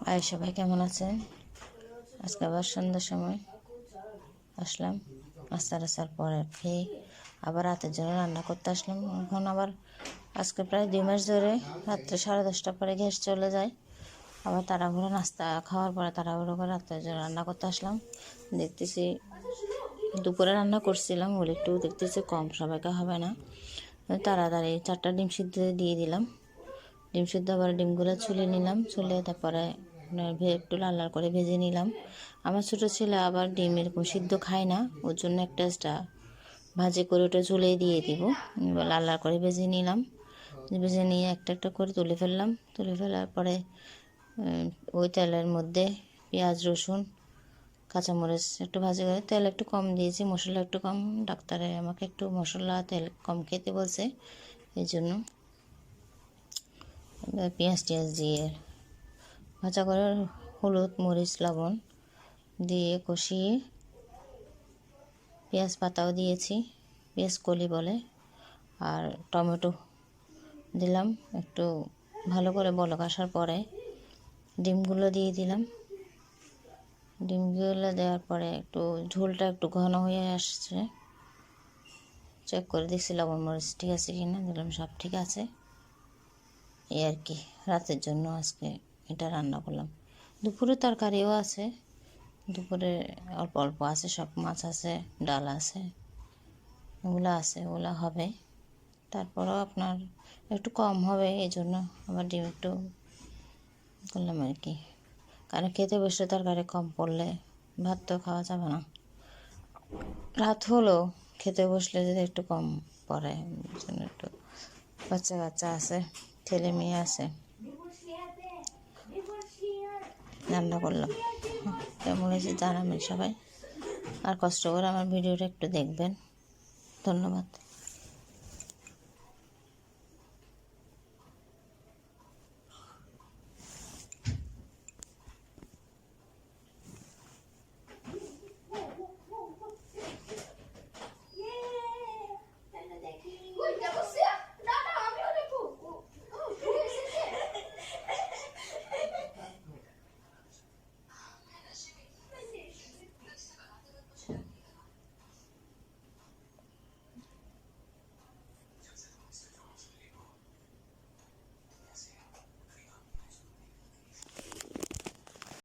আর সবাই কেমন আছেন? আজকে আবার সন্ধ্যার সময় আসলাম, আসার পরে খেয়ে আবার রাতের জন্য রান্না করতে আসলাম। এখন আবার আজকে প্রায় 2 মাস ধরে রাত্রে 10:30টার পরে গ্যাস চলে যায়। আবার তাড়াহুড়ো নাস্তা খাওয়ার পরে তাড়াহুড়ো করে রাতের জন্য রান্না করতে আসলাম। দেখতেছি দুপুরে রান্না করছিলাম, ওগুলো একটু দেখতেছি কম, সবাইকে হবে না। তাড়াতাড়ি 4টা ডিম সিদ্ধ দিয়ে দিলাম। ডিম সিদ্ধ আবার ডিমগুলো ছুলে নিলাম, ছুলে তারপরে একটু লাল লাল করে ভেজে নিলাম। আমার ছোটো ছেলে আবার ডিম এরকম সিদ্ধ খায় না, ওর জন্য একটা ভাজি করে ওটা চুলে দিয়ে দিব। লাল লাল করে ভেজে নিলাম, ভেজে নিয়ে একটা একটা করে তুলে ফেললাম। তুলে ফেলার পরে ওই তেলের মধ্যে পেঁয়াজ রসুন কাঁচামরিচ একটু ভাজি করে, তেল একটু কম দিয়েছি, মশলা একটু কম। ডাক্তারে আমাকে একটু মশলা তেল কম খেতে বলছে, এই জন্য পেঁয়াজ টিয়াজ দিয়ে ভাজা করে হলুদ মরিচ লবণ দিয়ে কষিয়ে পেঁয়াজ পাতাও দিয়েছি, পেঁয়াজ কলি বলে, আর টমেটো দিলাম। একটু ভালো করে বলক আসার পরে ডিমগুলো দিয়ে দিলাম। ডিমগুলো দেওয়ার পরে একটু ঝোলটা একটু ঘন হয়ে আসছে, চেক করে দেখছি লবণ মরিচ ঠিক আছে কিনা, দিলাম সব ঠিক আছে। এই আর কি, রাতের জন্য আজকে এটা রান্না করলাম। দুপুরে তরকারিও আছে, দুপুরে অল্প অল্প আছে, সব মাছ আছে, ডাল আছে, ওগুলো আছে, ওগুলো হবে। তারপরেও আপনার একটু কম হবে, এই জন্য আবার ডিম একটু করলাম আর কি। কারণ খেতে বসলে তরকারি কম পড়লে ভাত তো খাওয়া যাবে না। রাত হলো, খেতে বসলে যদি একটু কম পড়ে, জন্য একটু বাচ্চা কাচ্চা আছে, ছেলে মেয়ে আছে, রান্না করলাম। কেমন হয়েছে জানাবেন সবাই, আর কষ্ট করে আমার ভিডিওটা একটু দেখবেন। ধন্যবাদ।